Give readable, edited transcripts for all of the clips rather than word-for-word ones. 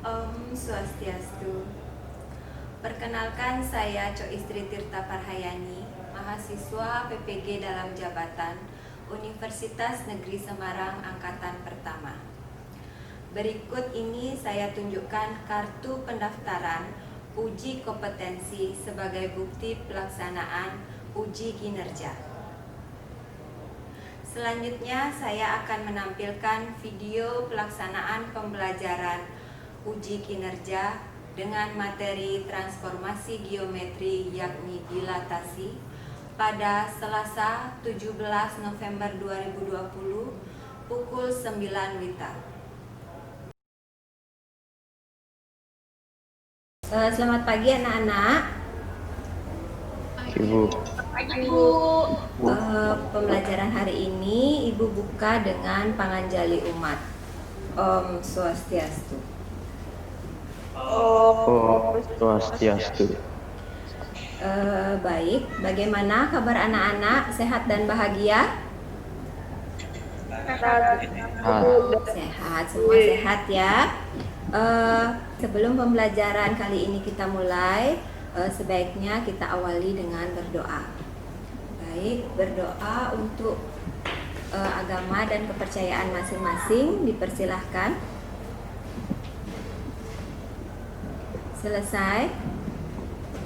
Om Swastiastu. Perkenalkan, saya Coistri Tirta Parhayani, mahasiswa PPG dalam jabatan Universitas Negeri Semarang Angkatan Pertama. Berikut ini saya tunjukkan kartu pendaftaran uji kompetensi sebagai bukti pelaksanaan uji kinerja. Selanjutnya saya akan menampilkan video pelaksanaan pembelajaran uji kinerja dengan materi transformasi geometri yakni dilatasi pada Selasa 17 November 2020 pukul 9 WITA. Selamat pagi anak-anak. Ibu. Ibu. Pembelajaran hari ini Ibu buka dengan panganjali umat. Om Swastiastu. Om Swastiastu. Baik, bagaimana kabar anak-anak? Sehat dan bahagia? Sehat, semua sehat ya. Sebelum pembelajaran kali ini kita mulai, sebaiknya kita awali dengan berdoa. Baik, berdoa untuk agama dan kepercayaan masing-masing, dipersilahkan. Selesai.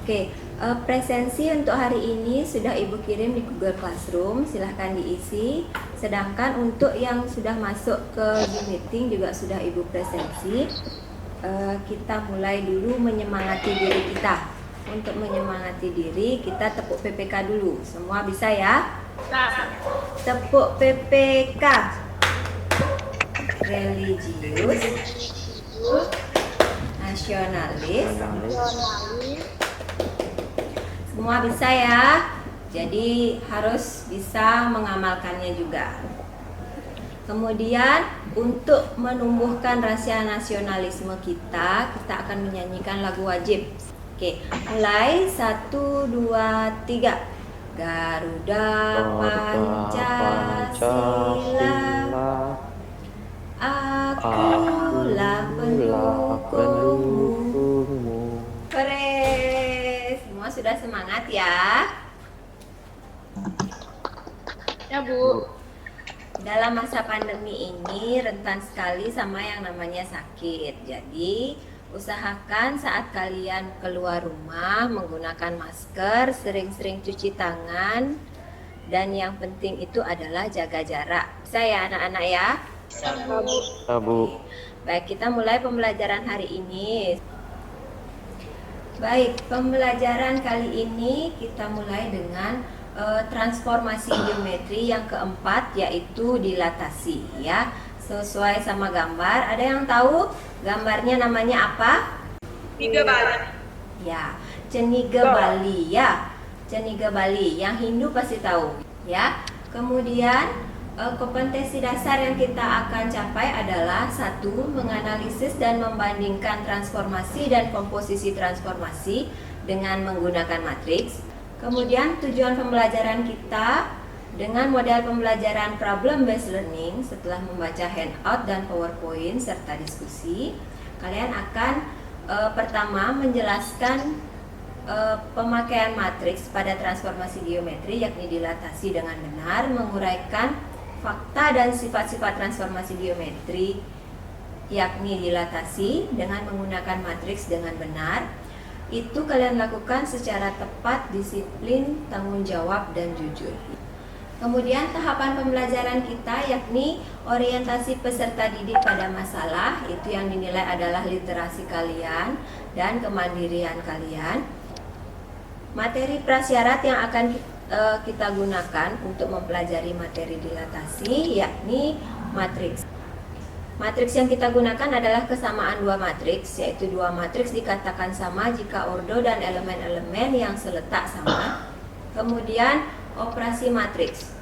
Oke, presensi untuk hari ini sudah Ibu kirim di Google Classroom, silahkan diisi. Sedangkan untuk yang sudah masuk ke Zoom meeting juga sudah Ibu presensi. Kita mulai dulu menyemangati diri kita. Untuk menyemangati diri, kita tepuk PPK dulu. Semua bisa ya? Tepuk PPK. Religius, nasionalis, semua bisa ya. Jadi harus bisa mengamalkannya juga. Kemudian untuk menumbuhkan rasa nasionalisme kita akan menyanyikan lagu wajib. Oke, mulai 1, 2, 3. Garuda Pancasila, akulah pendukungmu. Keren, semua sudah semangat ya? Ya Bu. Dalam masa pandemi ini rentan sekali sama yang namanya sakit. Jadi usahakan saat kalian keluar rumah menggunakan masker, sering-sering cuci tangan, dan yang penting itu adalah jaga jarak. Bisa ya anak-anak ya? Bu. Baik, kita mulai pembelajaran hari ini. Baik, pembelajaran kali ini kita mulai dengan transformasi geometri yang keempat, yaitu dilatasi ya. Sesuai sama gambar, ada yang tahu gambarnya namanya apa? Ceniga Bali. Ya, Ceniga Bali ya. Ceniga Bali, yang Hindu pasti tahu ya. Kemudian kompetensi dasar yang kita akan capai adalah 1. Menganalisis dan membandingkan transformasi dan komposisi transformasi dengan menggunakan matriks. Kemudian tujuan pembelajaran kita dengan model pembelajaran problem based learning. Setelah membaca handout dan PowerPoint serta diskusi, kalian akan pertama menjelaskan pemakaian matriks pada transformasi geometri yakni dilatasi dengan benar, menguraikan fakta dan sifat-sifat transformasi geometri yakni dilatasi dengan menggunakan matriks dengan benar. Itu kalian lakukan secara tepat, disiplin, tanggung jawab, dan jujur. Kemudian tahapan pembelajaran kita yakni orientasi peserta didik pada masalah, itu yang dinilai adalah literasi kalian dan kemandirian kalian. Materi prasyarat yang akan kita gunakan untuk mempelajari materi dilatasi yakni matriks. Matriks yang kita gunakan adalah kesamaan dua matriks, yaitu dua matriks dikatakan sama jika ordo dan elemen-elemen yang seletak sama. Kemudian operasi matriks.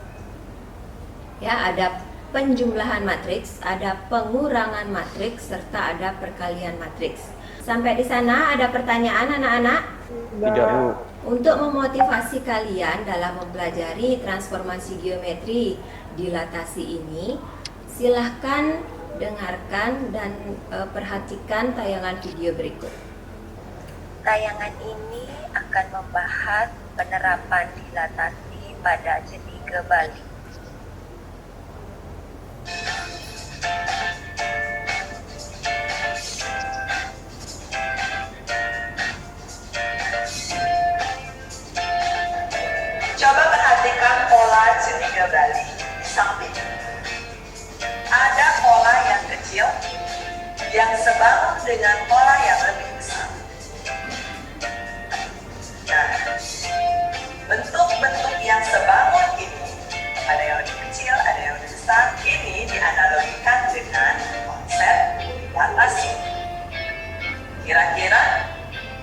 Ya, ada penjumlahan matriks, ada pengurangan matriks, serta ada perkalian matriks. Sampai di sana ada pertanyaan anak-anak? Tidak, Bu. Untuk memotivasi kalian dalam mempelajari transformasi geometri dilatasi ini, silahkan dengarkan dan perhatikan tayangan video berikut. Tayangan ini akan membahas penerapan dilatasi pada Ceniga Bali. Coba perhatikan pola Ceniga Bali di samping. Ada pola yang kecil yang sebangun dengan pola yang lebih besar. Nah, bentuk-bentuk yang sebangun ini, ada yang lebih kecil, ada yang lebih besar, ini dianalogikan dengan konsep dilatasi. Kira-kira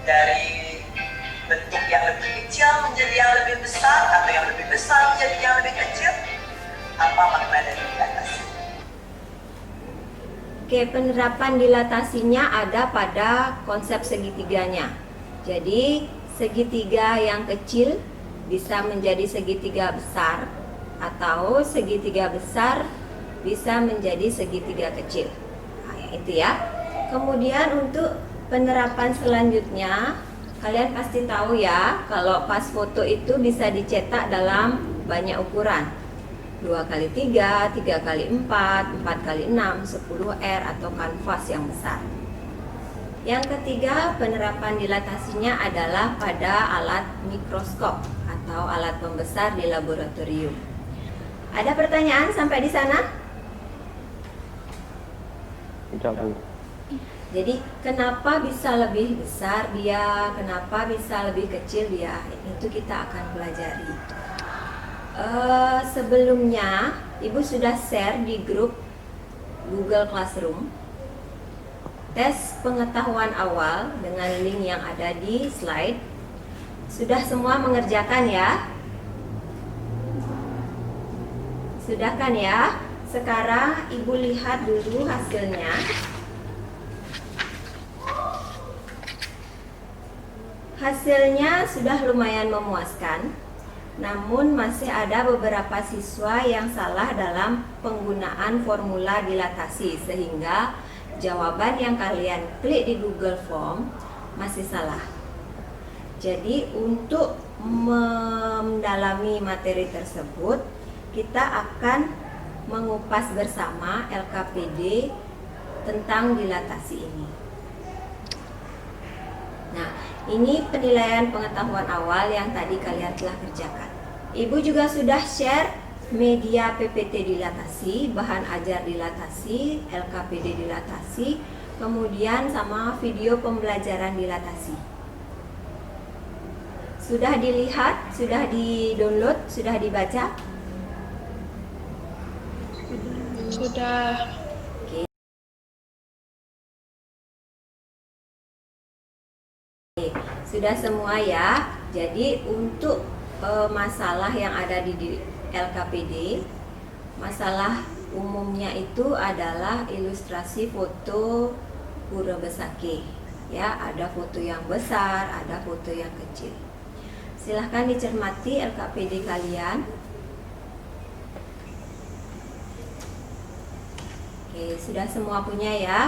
dari bentuk yang lebih kecil menjadi yang lebih besar, atau yang lebih besar menjadi yang lebih kecil, apa makna dari dilatasi? Oke, penerapan dilatasinya ada pada konsep segitiganya. Jadi, segitiga yang kecil bisa menjadi segitiga besar, atau segitiga besar bisa menjadi segitiga kecil. Nah, itu ya. Kemudian untuk penerapan selanjutnya, kalian pasti tahu ya, kalau pas foto itu bisa dicetak dalam banyak ukuran. 2x3, 3x4, 4x6, 10R atau kanvas yang besar. Yang ketiga, penerapan dilatasinya adalah pada alat mikroskop atau alat pembesar di laboratorium. Ada pertanyaan sampai di sana? Tidak, Bu. Jadi kenapa bisa lebih besar dia, kenapa bisa lebih kecil dia, itu kita akan pelajari. Sebelumnya Ibu sudah share di grup Google Classroom tes pengetahuan awal dengan link yang ada di slide. Sudah semua mengerjakan ya? Sudah kan ya? Sekarang Ibu lihat dulu hasilnya. Hasilnya sudah lumayan memuaskan, namun masih ada beberapa siswa yang salah dalam penggunaan formula dilatasi, sehingga jawaban yang kalian klik di Google Form masih salah. Jadi untuk mendalami materi tersebut, kita akan mengupas bersama LKPD tentang dilatasi ini. Nah, ini penilaian pengetahuan awal yang tadi kalian telah kerjakan. Ibu juga sudah share media PPT dilatasi, bahan ajar dilatasi, LKPD dilatasi, kemudian sama video pembelajaran dilatasi. Sudah dilihat, sudah di-download, sudah dibaca? Sudah. Sudah semua ya. Jadi untuk masalah yang ada di LKPD, masalah umumnya itu adalah ilustrasi foto pura besake. Ya, ada foto yang besar, ada foto yang kecil. Silahkan dicermati LKPD kalian. Oke, sudah semua punya ya.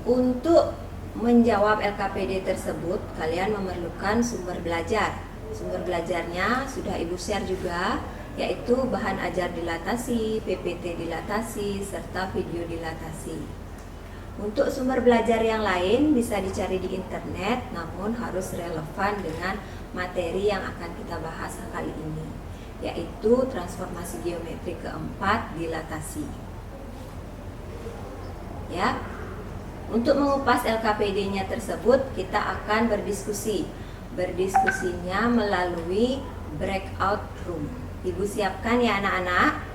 Untuk menjawab LKPD tersebut, kalian memerlukan sumber belajar. Sumber belajarnya sudah Ibu share juga, yaitu bahan ajar dilatasi, PPT dilatasi, serta video dilatasi. Untuk sumber belajar yang lain bisa dicari di internet, namun harus relevan dengan materi yang akan kita bahas kali ini, yaitu transformasi geometri keempat, dilatasi. Ya. Untuk mengupas LKPD-nya tersebut, kita akan berdiskusi. Berdiskusinya melalui breakout room. Ibu siapkan ya anak-anak.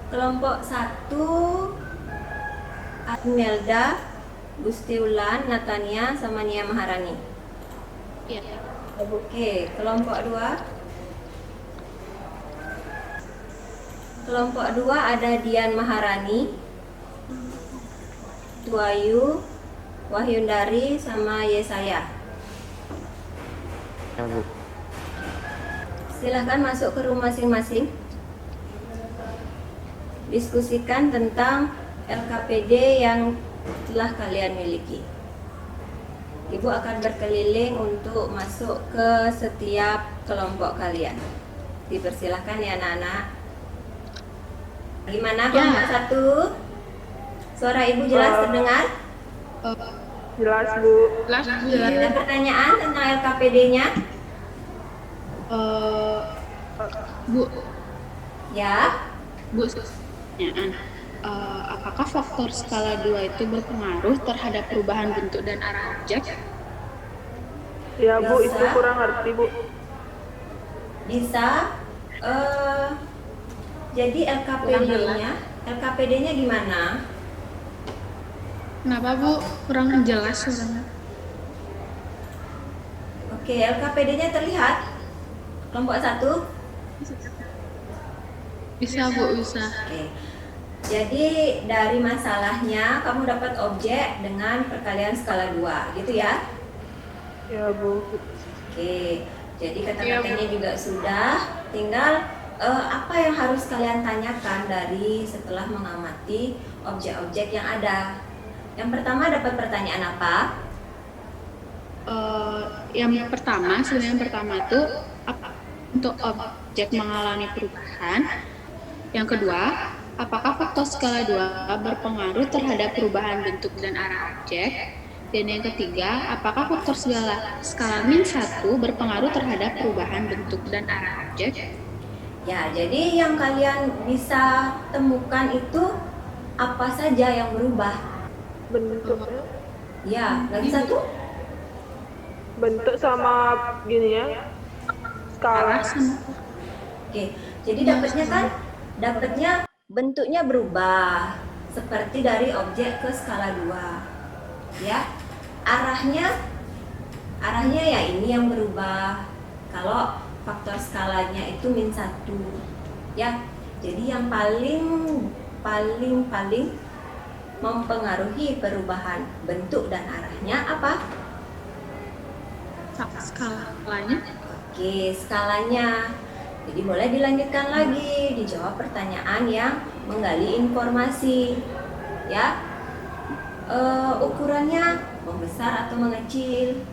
Kelompok 1, Agnelda, Gustiulan, Natania, sama Nia Maharani. Iya. Oke, kelompok 2. Kelompok 2 ada Dian Maharani, Tuayu, Wahyundari, sama Yesaya. Ya, Bu. Silahkan masuk ke room masing-masing. diskusikan tentang LKPD yang telah kalian miliki. Ibu akan berkeliling untuk masuk ke setiap kelompok kalian. Dipersilahkan ya anak-anak. Gimana kelompok 1? Suara ibu jelas terdengar? Jelas, Bu. Kelas Ada pertanyaan tentang LKPD-nya? Bu, Ya. Bu, pertanyaan. Apakah faktor skala 2 itu berpengaruh terhadap perubahan bentuk dan arah objek? Ya, Bu, Bisa. itu kurang ngerti, Bu. Bisa. Jadi LKPD-nya gimana? Kenapa, Bu? Kurang jelas suaranya. Oke, LKPD-nya terlihat? Kelompok 1? Bisa, Bu, bisa. Oke. Jadi dari masalahnya kamu dapat objek dengan perkalian skala 2, gitu ya? Ya, Bu. Oke. Jadi kata-katanya juga sudah. Tinggal apa yang harus kalian tanyakan dari setelah mengamati objek-objek yang ada. Yang pertama dapat pertanyaan apa? Yang pertama itu untuk objek mengalami perubahan. Yang kedua, apakah faktor skala 2 berpengaruh terhadap perubahan bentuk dan arah objek? Dan yang ketiga, apakah faktor skala -1 berpengaruh terhadap perubahan bentuk dan arah objek? Ya, jadi yang kalian bisa temukan itu apa saja yang berubah? Bentuknya, Ya, lagi satu? bentuk sama gini ya. Skala. Arah sama Oke, jadi dapatnya bentuknya berubah seperti dari objek ke skala 2. Ya. Arahnya ya ini yang berubah. Kalau faktor skalanya itu -1. Ya. Jadi yang paling mempengaruhi perubahan bentuk dan arahnya apa? skalanya. Oke, skalanya. Jadi boleh dilanjutkan lagi, dijawab pertanyaan yang menggali informasi. Ya, ukurannya membesar atau mengecil?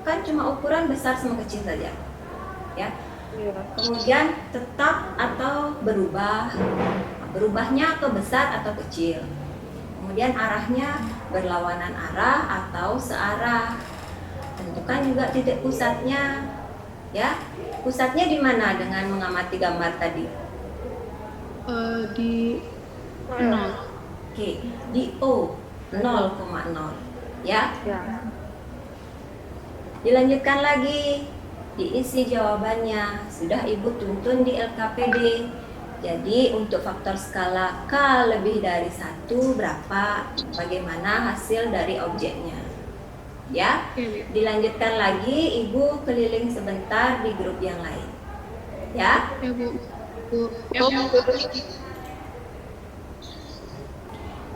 Kan cuma ukuran besar sama kecil saja. Ya. Iya. Kemudian tetap atau berubah? Berubahnya ke besar atau kecil? Kemudian arahnya berlawanan arah atau searah? Tentukan juga titik pusatnya. Ya, pusatnya di mana dengan mengamati gambar tadi? Di 0. Oke, di O 0,0. Ya, Ya. dilanjutkan lagi. Diisi jawabannya. Sudah Ibu tuntun di LKPD. Jadi untuk faktor skala K lebih dari 1 berapa? Bagaimana hasil dari objeknya? Ya, dilanjutkan lagi. Ibu keliling sebentar di grup yang lain. Ya. Ya, Bu.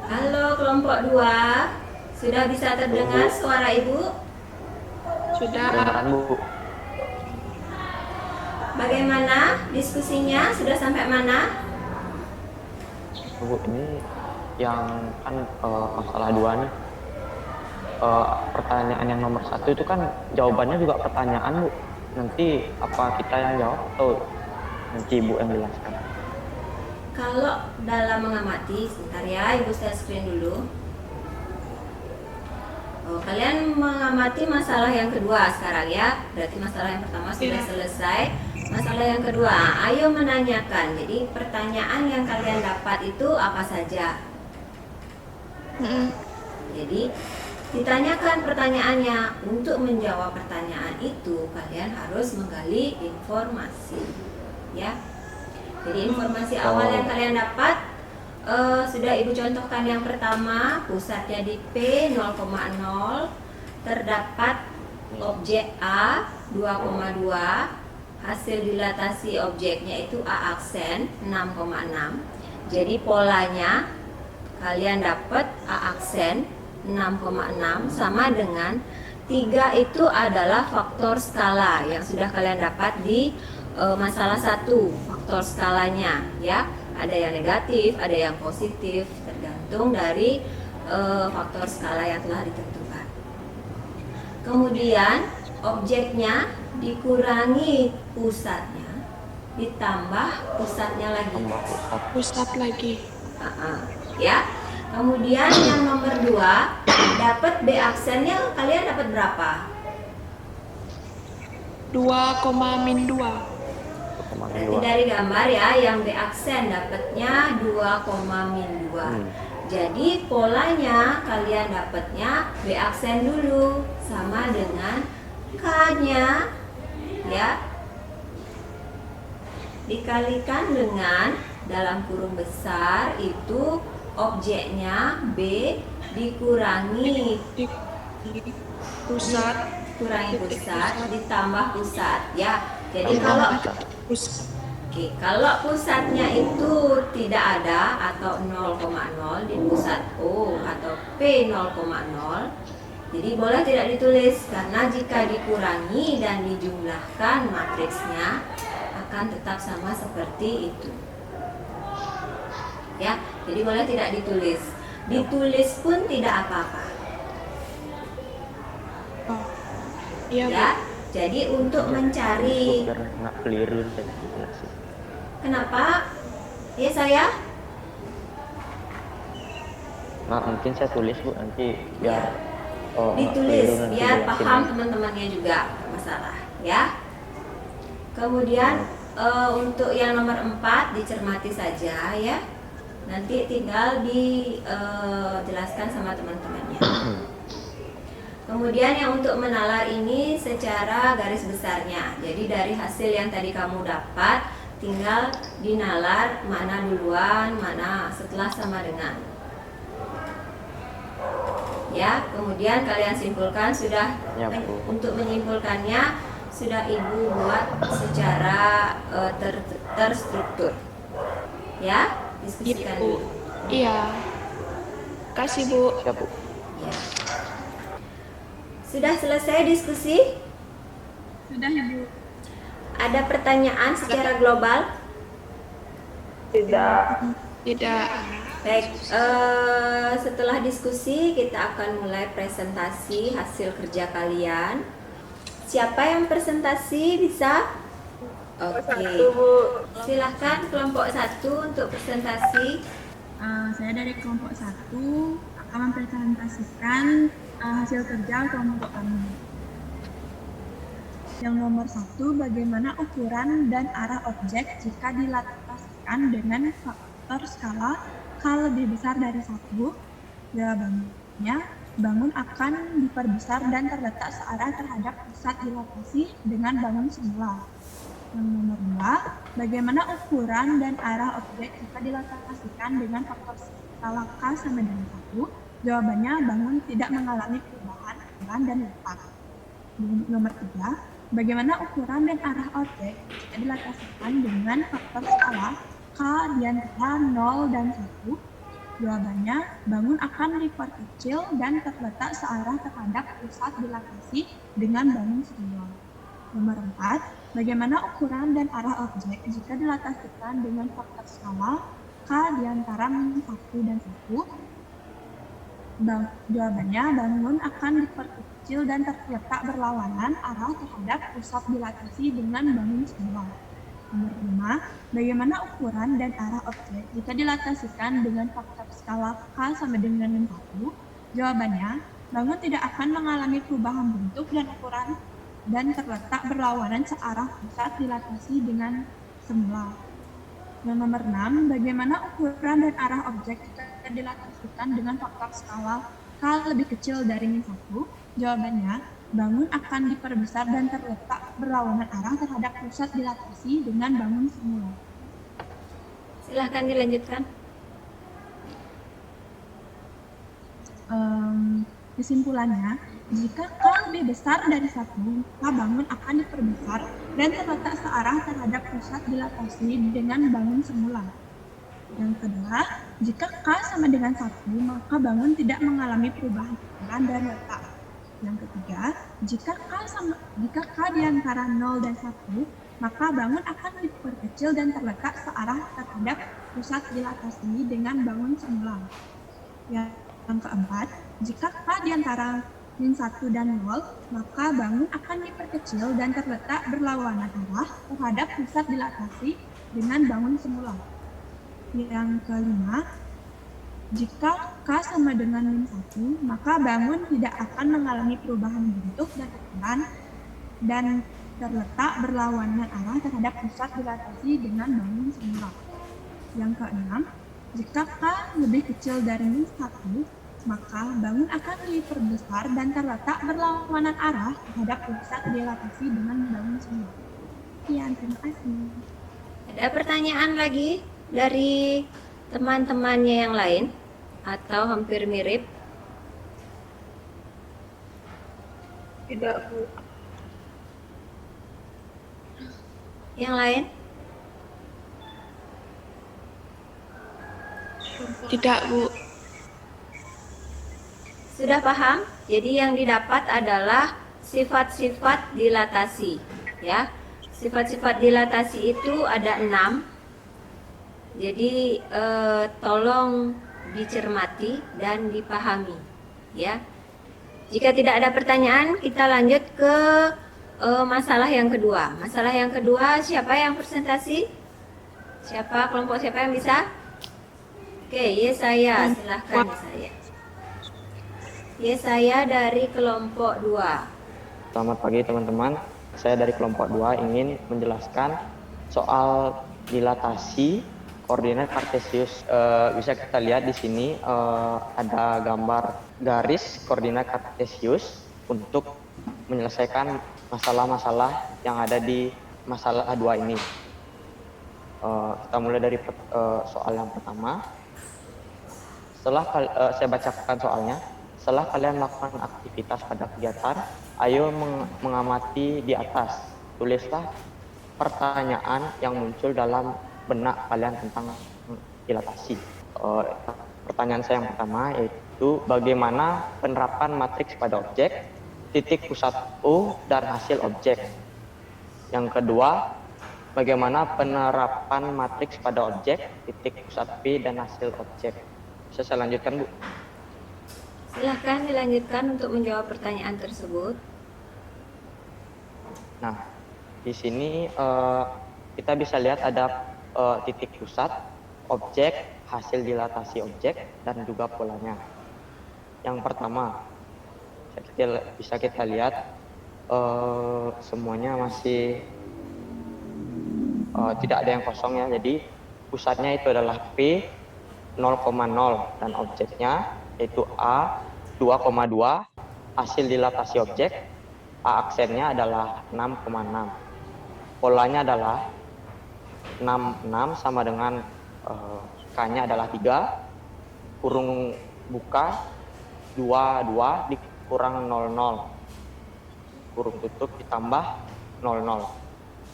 Halo kelompok 2. Sudah bisa terdengar suara Ibu? Sudah. Kedengaran, Bu. Bagaimana diskusinya? Sudah sampai mana? Bu, ini yang kan masalah 2 nih. Pertanyaan yang nomor 1 itu kan jawabannya juga pertanyaan, Bu. Nanti apa kita yang jawab atau nanti Ibu yang jelaskan? Kalau dalam mengamati, sebentar ya, Ibu share screen dulu. Kalian mengamati masalah yang kedua sekarang ya. Berarti masalah yang pertama sudah selesai. Masalah yang kedua, ayo menanyakan. Jadi pertanyaan yang kalian dapat itu apa saja? Jadi ditanyakan pertanyaannya. Untuk menjawab pertanyaan itu kalian harus menggali informasi, ya. Jadi informasi awal yang kalian dapat sudah Ibu contohkan. Yang pertama, pusatnya di P 0,0, terdapat objek A 2,2, hasil dilatasi objeknya itu A aksen 6,6. Jadi polanya kalian dapat A aksen 6,6 sama dengan 3 itu adalah faktor skala yang sudah kalian dapat di masalah 1, faktor skalanya ya. Ada yang negatif, ada yang positif, tergantung dari faktor skala yang telah ditentukan. Kemudian objeknya dikurangi pusatnya, ditambah pusatnya lagi. Tambah pusat. Pusat lagi. Ya. Kemudian yang nomor 2, dapat B aksennya kalian dapat berapa? 2,-2. Berarti dari gambar ya, yang B aksen dapatnya 2,-2. Jadi polanya kalian dapatnya B aksen dulu sama dengan K-nya ya. Dikalikan dengan dalam kurung besar itu objeknya B dikurangi Pusat. pusat ditambah pusat ya. Jadi kalau kalau pusatnya itu tidak ada atau 0,0 di pusat O atau P 0,0, jadi boleh tidak ditulis karena jika dikurangi dan dijumlahkan matriksnya akan tetap sama seperti itu. Ya, jadi boleh tidak ditulis. Ditulis pun tidak apa-apa. Iya, Bu. Ya. Jadi untuk mencari Biar nggak keliru dan jelas. kenapa? Ya saya. Nah, mungkin saya tulis Bu nanti biar nggak Ditulis keliru nanti biar jelasin. paham teman-temannya juga masalah ya. Kemudian untuk yang nomor 4 dicermati saja ya. Nanti tinggal dijelaskan sama teman-temannya. Kemudian yang untuk menalar ini secara garis besarnya. Jadi dari hasil yang tadi kamu dapat tinggal dinalar mana duluan, mana setelah sama dengan. Ya, kemudian kalian simpulkan sudah. Ya, Bu. Untuk menyimpulkannya sudah Ibu buat secara terstruktur. Ya, diskusikan Bu. dulu. Iya. Kasih, Bu. Siap Bu. Ya. Sudah selesai diskusi? Sudah, Ibu. Ada pertanyaan secara global? Tidak. Tidak. Baik, setelah diskusi kita akan mulai presentasi hasil kerja kalian. Siapa yang presentasi bisa? Oke, Satu, Bu. silahkan kelompok 1 untuk presentasi. Saya dari kelompok 1 akan mempresentasikan hasil kerja kelompok kami. Yang nomor 1, bagaimana ukuran dan arah objek jika dilataskan dengan faktor skala K lebih besar dari 1? Jawabannya, bangun akan diperbesar dan terletak searah terhadap pusat dilatasi dengan bangun semula. Yang nomor 2, bagaimana ukuran dan arah objek jika dilataskan dengan faktor skala K sama dengan 1? Jawabannya, bangun tidak mengalami perubahan ukuran dan letak. Nomor 3, bagaimana ukuran dan arah objek jika dilataskan dengan faktor skala K di antara 0 dan 1? Jawabannya, bangun akan diperkecil dan terletak searah terhadap pusat dilatasi dengan bangun semula. Nomor 4, bagaimana ukuran dan arah objek jika dilataskan dengan faktor skala K di antara 1 dan 1? Jawabannya, bangun akan diperkecil dan terletak berlawanan arah terhadap pusat dilatasi dengan bangun semula. Nomor 5, bagaimana ukuran dan arah objek jika dilatasikan dengan faktor skala K sama dengan 1? Jawabannya, bangun tidak akan mengalami perubahan bentuk dan ukuran dan terletak berlawanan searah pusat dilatasi dengan semula. Yang nomor 6, bagaimana ukuran dan arah objek jika dilatasikan dengan faktor skala K lebih kecil dari 1? Jawabannya, bangun akan diperbesar dan terletak berlawanan arah terhadap pusat dilatasi dengan bangun semula. Silahkan dilanjutkan. Kesimpulannya, jika K lebih besar dari 1, maka bangun akan diperbesar dan terletak searah terhadap pusat dilatasi dengan bangun semula. Yang kedua, jika K sama dengan 1, maka bangun tidak mengalami perubahan ukuran dan letak. Yang ketiga, jika K di antara 0 dan 1, maka bangun akan diperkecil dan terletak searah terhadap pusat dilatasi dengan bangun semula. Yang keempat, jika K di antara min 1 dan 0, maka bangun akan diperkecil dan terletak berlawanan arah terhadap pusat dilatasi dengan bangun semula. Yang kelima, jika K sama dengan min 1, maka bangun tidak akan mengalami perubahan bentuk dan ukuran dan terletak berlawanan arah terhadap pusat dilatasi dengan bangun semula. Yang keenam, jika K lebih kecil dari min 1, maka bangun akan diperbesar dan terletak berlawanan arah terhadap pusat dilatasi dengan bangun semula. Sekian, terima kasih. Ada pertanyaan lagi dari teman-temannya yang lain atau hampir mirip? Tidak, Bu. Yang lain? Tidak, Bu. Sudah paham? Jadi yang didapat adalah sifat-sifat dilatasi, ya. Sifat-sifat dilatasi itu ada 6. Jadi tolong dicermati dan dipahami, ya. Jika tidak ada pertanyaan, kita lanjut ke masalah yang kedua. Masalah yang kedua, siapa yang presentasi? Siapa kelompok siapa yang bisa? Oke, Yesaya, silahkan Yesaya. Yesaya dari kelompok 2. Selamat pagi teman-teman. Saya dari kelompok 2 ingin menjelaskan soal dilatasi koordinat kartesius. Bisa kita lihat di sini ada gambar garis koordinat kartesius untuk menyelesaikan masalah-masalah yang ada di masalah A2 ini. Kita mulai dari soal yang pertama. Setelah saya bacakan soalnya. Setelah kalian melakukan aktivitas pada kegiatan, ayo mengamati di atas. Tulislah pertanyaan yang muncul dalam benak kalian tentang dilatasi. Pertanyaan saya yang pertama yaitu bagaimana penerapan matriks pada objek, titik pusat U dan hasil objek. Yang kedua, bagaimana penerapan matriks pada objek, titik pusat P dan hasil objek. Bisa saya lanjutkan, Bu? Silahkan dilanjutkan untuk menjawab pertanyaan tersebut. Nah, di sini kita bisa lihat ada titik pusat, objek, hasil dilatasi objek, dan juga polanya. Yang pertama, bisa kita lihat semuanya masih tidak ada yang kosong ya. Jadi pusatnya itu adalah P 0,0 dan objeknya yaitu A 2,2, hasil dilatasi objek A aksennya adalah 6,6, polanya adalah 6 sama dengan K-nya adalah 3, kurung buka 2 dikurang 00, kurung tutup ditambah 00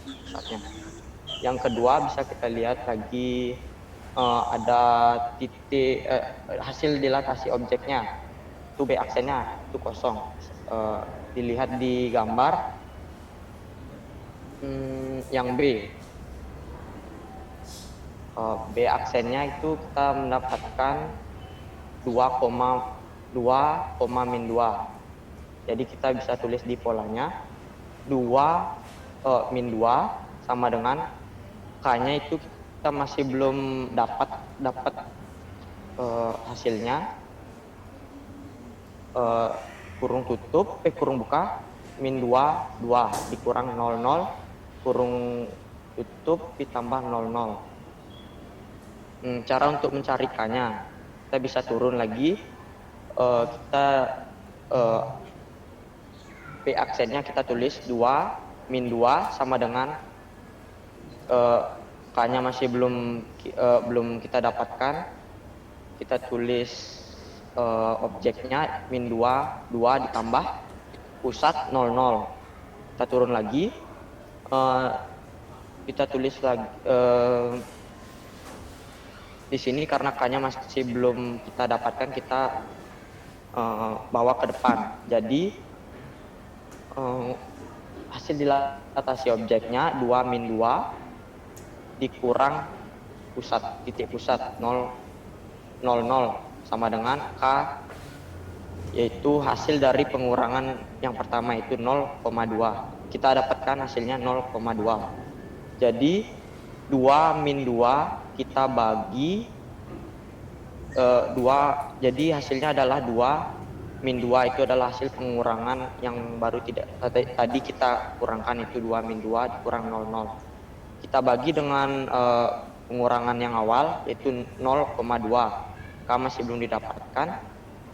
pusatnya. Yang kedua bisa kita lihat lagi ada titik hasil dilatasi objeknya itu B aksennya itu kosong. Dilihat di gambar yang B, B aksennya itu kita mendapatkan 2,2, jadi kita bisa tulis di polanya 2 min 2 sama dengan K-nya itu kita masih belum dapat hasilnya, kurung tutup kurung buka min 2 dikurang 00, kurung tutup ditambah 00. Cara untuk mencari K-nya, kita bisa turun lagi, kita P aksennya kita tulis 2 min 2 sama dengan K-nya masih belum kita dapatkan, kita tulis objeknya min 2 ditambah pusat 00. Kita turun lagi, kita tulis lagi di sini karena K-nya masih belum kita dapatkan, kita bawa ke depan. Jadi hasil dilatasi objeknya 2 min 2 dikurang titik pusat 0, 0, 0 sama dengan K, yaitu hasil dari pengurangan yang pertama itu 0,2. Kita dapatkan hasilnya 0,2. Jadi 2 min 2 kita bagi 2, jadi hasilnya adalah 2 min 2 itu adalah hasil pengurangan yang baru tidak tadi kita kurangkan, itu 2 min 2 dikurang 0,0. Kita bagi dengan pengurangan yang awal yaitu 0,2. K masih belum didapatkan.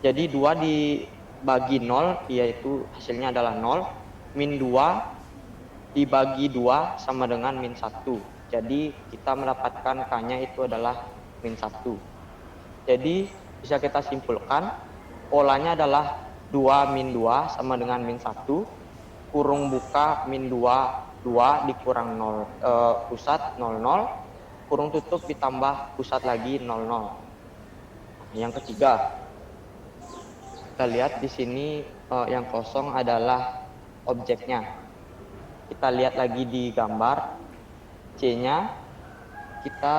Jadi 2 dibagi 0 yaitu hasilnya adalah 0. Min 2 dibagi 2 sama dengan min 1. Jadi kita mendapatkan K-nya itu adalah min 1. Jadi bisa kita simpulkan polanya adalah 2 min 2 sama dengan min 1, kurung buka min 2 dikurang 0, pusat 00, kurung tutup ditambah pusat lagi 00. Yang ketiga, kita lihat di sini yang kosong adalah objeknya. Kita lihat lagi di gambar C-nya, kita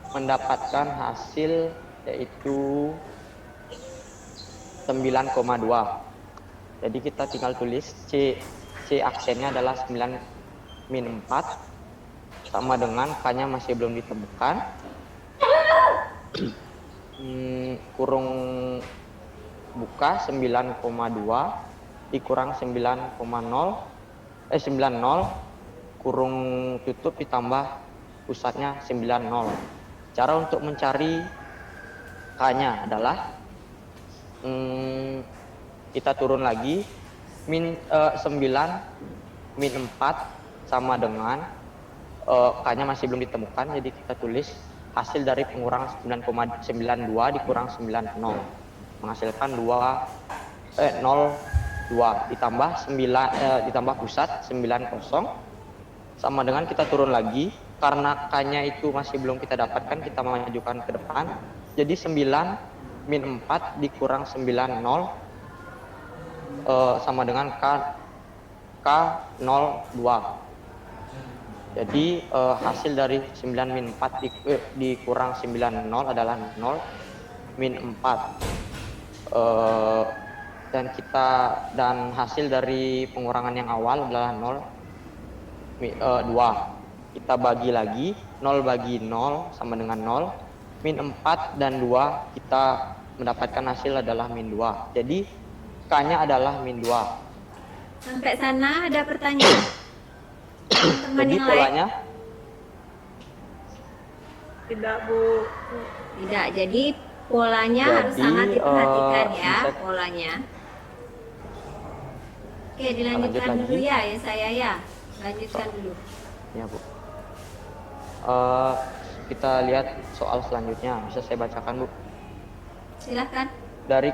mendapatkan hasil yaitu 9,2. Jadi kita tinggal tulis C aksennya adalah 9 min 4 sama dengan K-nya masih belum ditemukan. Kurung buka 9,2 dikurang 90, kurung tutup ditambah pusatnya 90. Cara untuk mencari K-nya adalah kita turun lagi 9 min 4 sama dengan K-nya masih belum ditemukan, jadi kita tulis hasil dari pengurangan 9,92 dikurang 90 menghasilkan 0,2 ditambah 9 ditambah pusat 90 sama dengan kita turun lagi karena K-nya itu masih belum kita dapatkan, kita majukan ke depan. Jadi 9 min 4 dikurang 90 sama dengan K02. Jadi hasil dari 9 min 4 dikurang 90 adalah 0 min 4. Dan hasil dari pengurangan yang awal adalah 2. Kita bagi lagi 0 bagi 0 sama dengan 0. Min 4 dan 2 kita mendapatkan hasil adalah min 2. Jadi K-nya adalah min 2. Sampai sana ada pertanyaan? Teman Jadi yang polanya lain? Tidak, Bu. Tidak, jadi polanya harus Jadi, sangat diperhatikan ya, bisa- polanya. Oke, Lanjut dilanjutkan lagi. dulu ya saya ya. Lanjutkan dulu. ya Bu. Kita lihat soal selanjutnya, bisa saya bacakan Bu. Silahkan. Dari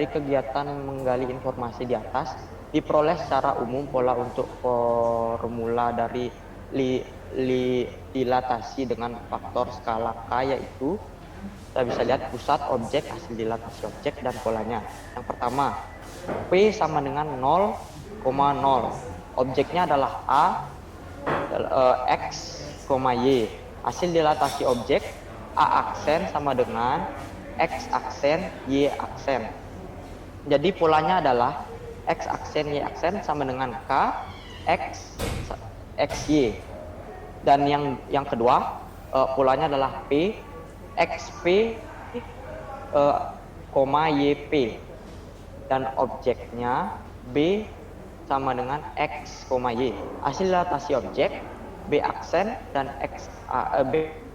kegiatan menggali informasi di atas, diperoleh secara umum pola untuk formula dari dilatasi dengan faktor skala K, yaitu kita bisa lihat pusat, objek, hasil dilatasi objek, dan polanya. Yang pertama, P sama dengan 0,0. Objeknya adalah A, X, Y. Hasil dilatasi objek A aksen sama dengan X aksen, Y aksen. Jadi polanya adalah X aksen, Y aksen sama dengan K, X, Y. Dan yang kedua, polanya adalah P, XP, YP. Dan objeknya B sama dengan X, Y. Hasil dilatasi objek B aksen dan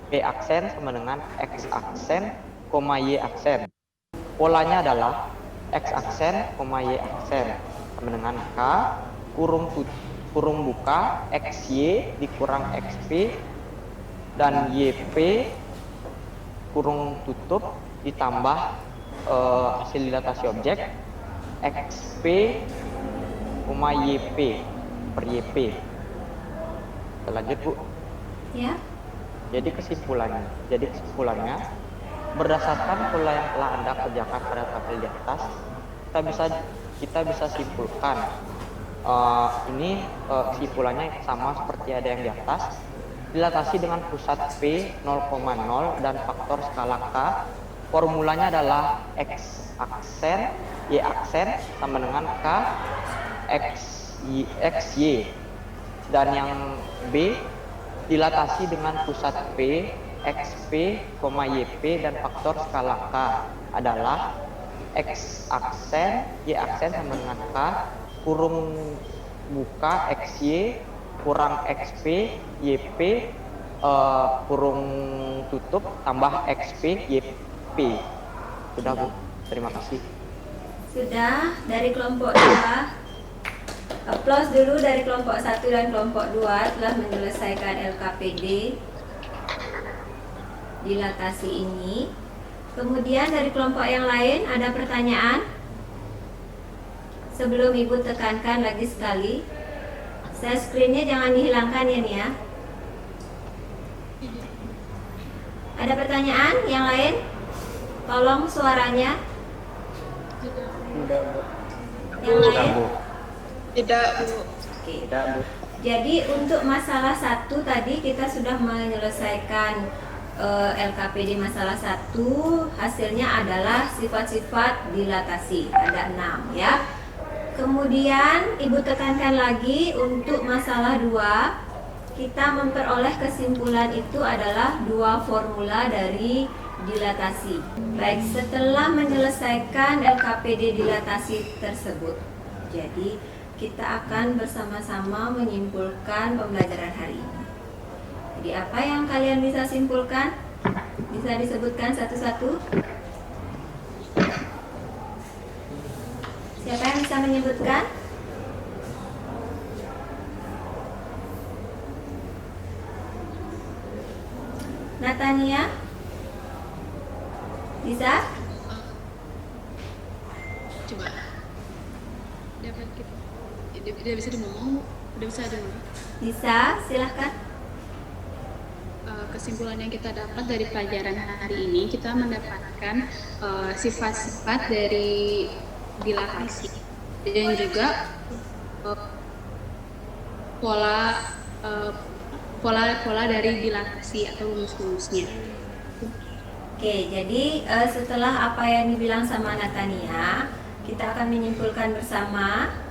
B aksen sama dengan X aksen, Y aksen. Polanya adalah X aksen, Y aksen sama dengan K, kurung buka XY dikurang XP dan YP kurung tutup ditambah hasil dilatasi objek XP, YP per YP. Kita lanjut Bu. Ya. Jadi kesimpulannya berdasarkan pola yang telah Anda kerjakan pada tabel di atas, kita bisa simpulkan ini kesimpulannya sama seperti ada yang di atas. dilatasi dengan pusat P 0,0 dan faktor skala K. Formulanya adalah X aksen, Y aksen sama dengan K XY. Dan yang B, dilatasi dengan pusat P, XP, YP dan faktor skala K adalah X aksen, Y aksen sama dengan K, kurung buka XY, kurang XP, YP, kurung tutup, tambah XP, YP. Sudah Bu, terima kasih. Sudah dari kelompok 2. Aplaus dulu dari kelompok 1 dan kelompok 2 telah menyelesaikan LKPD dilatasi ini. Kemudian dari kelompok yang lain ada pertanyaan? Sebelum Ibu tekankan lagi sekali, share screen-nya jangan dihilangkan ya nih ya. Ada pertanyaan yang lain? Tolong suaranya. Yang lain? Tidak, Bu. Oke. Jadi untuk masalah 1 tadi kita sudah menyelesaikan LKPD masalah 1, hasilnya adalah sifat-sifat dilatasi, ada 6 ya. Kemudian Ibu tekankan lagi untuk masalah 2, kita memperoleh kesimpulan itu adalah 2 formula dari dilatasi. Baik, setelah menyelesaikan LKPD dilatasi tersebut, jadi kita akan bersama-sama menyimpulkan pembelajaran hari ini. Jadi apa yang kalian bisa simpulkan? Bisa disebutkan satu-satu? Siapa yang bisa menyebutkan? Natania? Bisa? Coba. Udah bisa ngomong? Udah bisa ngomong? Bisa, silahkan. Kesimpulan yang kita dapat dari pelajaran hari ini, kita mendapatkan sifat-sifat dari dilatasi dan juga pola dari dilatasi atau rumus-rumusnya. Oke, jadi setelah apa yang dibilang sama Natania, kita akan menyimpulkan bersama.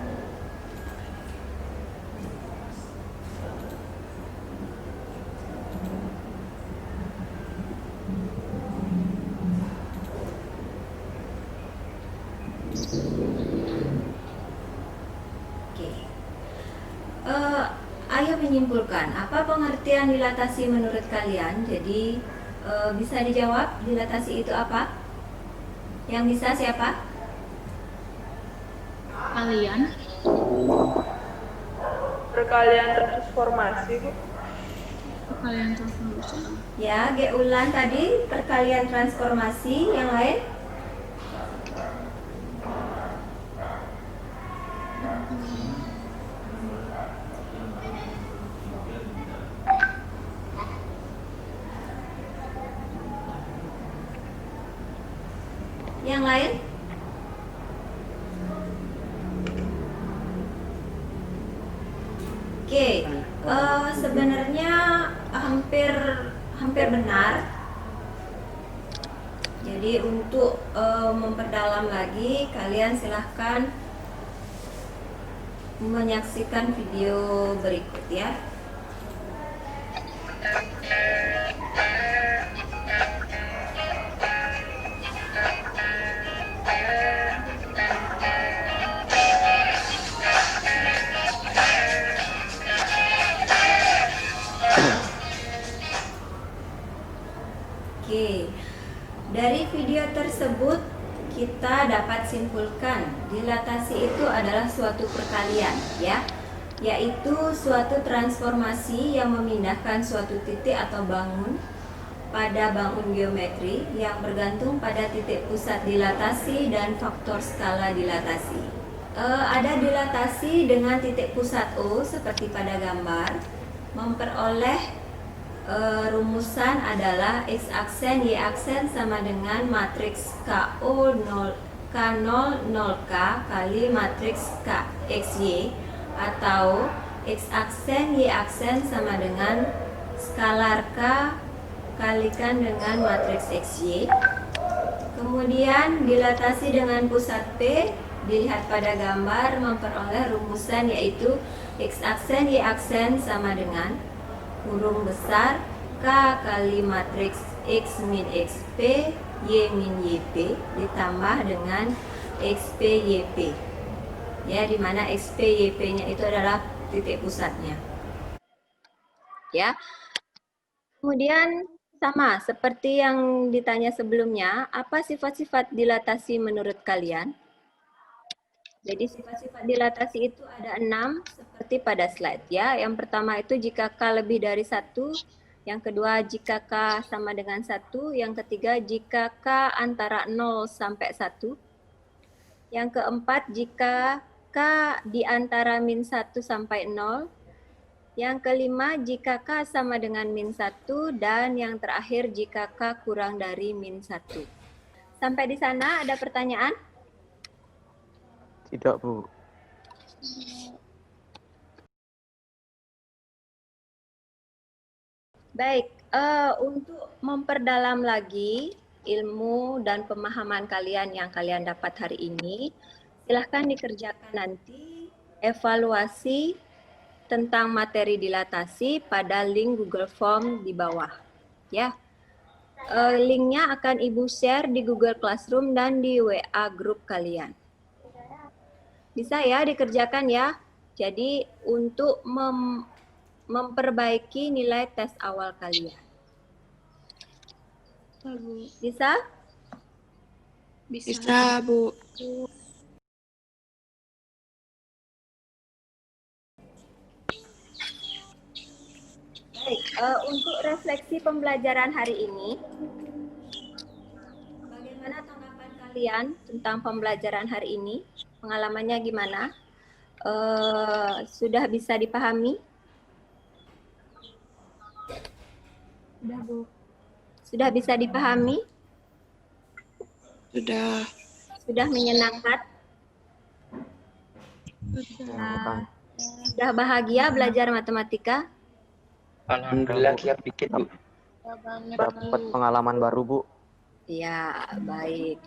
Oke, ayo menyimpulkan apa pengertian dilatasi menurut kalian. Jadi bisa dijawab dilatasi itu apa? Yang bisa siapa? Kalian Perkalian transformasi, Bu. kalian transformasi. Ya, G ulan tadi perkalian transformasi. Yang lain? Yang lain? Oke, sebenarnya hampir benar. Jadi untuk memperdalam lagi, kalian silahkan menyaksikan video berikut ya. Oke, dari video tersebut kita dapat simpulkan dilatasi itu adalah suatu perkalian ya, yaitu suatu transformasi yang memindahkan suatu titik atau bangun pada bangun geometri yang bergantung pada titik pusat dilatasi dan faktor skala dilatasi. Ada dilatasi dengan titik pusat O seperti pada gambar, memperoleh rumusan adalah X aksen Y aksen sama dengan matriks KO 0 K0 0K kali matriks KXY, atau X aksen Y aksen sama dengan skalar K kalikan dengan matriks XY. Kemudian dilatasi dengan pusat P, dilihat pada gambar, memperoleh rumusan yaitu X aksen Y aksen sama dengan kurung besar K kali matriks X min XP Y min YP ditambah dengan XP YP. Ya, di mana XP YP-nya itu adalah titik pusatnya. Ya. Kemudian sama seperti yang ditanya sebelumnya, apa sifat-sifat dilatasi menurut kalian? Jadi sifat-sifat dilatasi itu ada 6 seperti pada slide ya. Yang pertama itu jika K lebih dari 1, yang kedua jika K sama dengan 1, yang ketiga jika K antara 0 sampai 1, yang keempat jika K di antara min 1 sampai 0, yang kelima jika K sama dengan min 1, dan yang terakhir jika K kurang dari min 1. Sampai di sana ada pertanyaan? Tidak, Bu. Baik, untuk memperdalam lagi ilmu dan pemahaman kalian yang kalian dapat hari ini, silahkan dikerjakan nanti evaluasi tentang materi dilatasi pada link Google Form di bawah. Ya, linknya akan Ibu share di Google Classroom dan di WA grup kalian. Bisa ya dikerjakan ya. Jadi untuk memperbaiki nilai tes awal kalian. Bisa? Bisa, Bu. Baik, untuk refleksi pembelajaran hari ini, bagaimana tanggapan kalian tentang pembelajaran hari ini? Pengalamannya gimana? Sudah bisa dipahami? Udah, Bu. Sudah bisa dipahami? Sudah. Sudah menyenangkan? Bukan. Sudah bahagia belajar matematika? Alhamdulillah siap dikit, Bu. Dapat pengalaman baru, Bu. Ya, baik.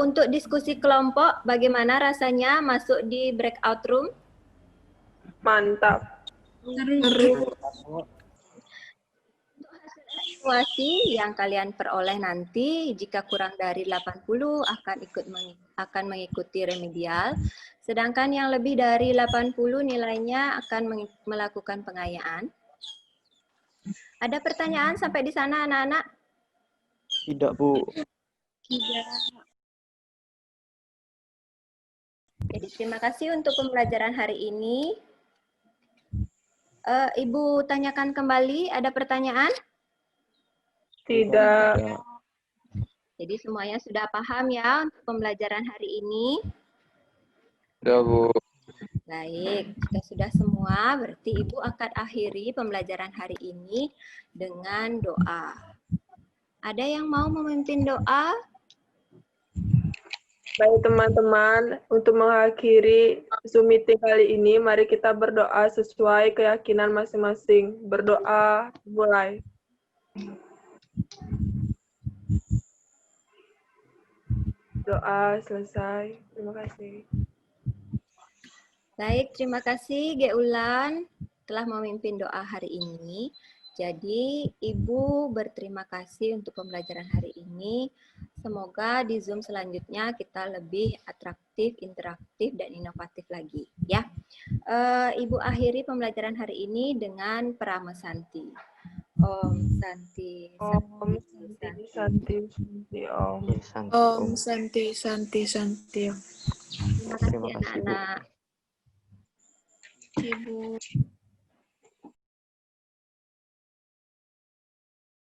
Untuk diskusi kelompok, bagaimana rasanya masuk di breakout room? Mantap. Seru. Evaluasi yang kalian peroleh nanti, jika kurang dari 80 akan mengikuti remedial, sedangkan yang lebih dari 80 nilainya akan melakukan pengayaan. Ada pertanyaan sampai di sana, anak-anak? Tidak, Bu. Jadi terima kasih untuk pembelajaran hari ini. Ibu tanyakan kembali, ada pertanyaan? Tidak. Ya. Jadi semuanya sudah paham ya untuk pembelajaran hari ini? Sudah, Bu. Baik, jika sudah semua, berarti Ibu akan akhiri pembelajaran hari ini dengan doa. Ada yang mau memimpin doa? Baik teman-teman, untuk mengakhiri Zoom meeting kali ini, mari kita berdoa sesuai keyakinan masing-masing. Berdoa, mulai. Doa selesai. Terima kasih. Baik, terima kasih Geulan telah memimpin doa hari ini. Jadi Ibu berterima kasih untuk pembelajaran hari ini. Semoga di Zoom selanjutnya kita lebih atraktif, interaktif, dan inovatif lagi. Ya, Ibu akhiri pembelajaran hari ini dengan Pramasanti. Om Santi. Om Santi, Santi, Santi, Om. Santi, Om Santi, Santi, Santi. Terima kasih Terima kasih, Bu. anak-anak. Ibu.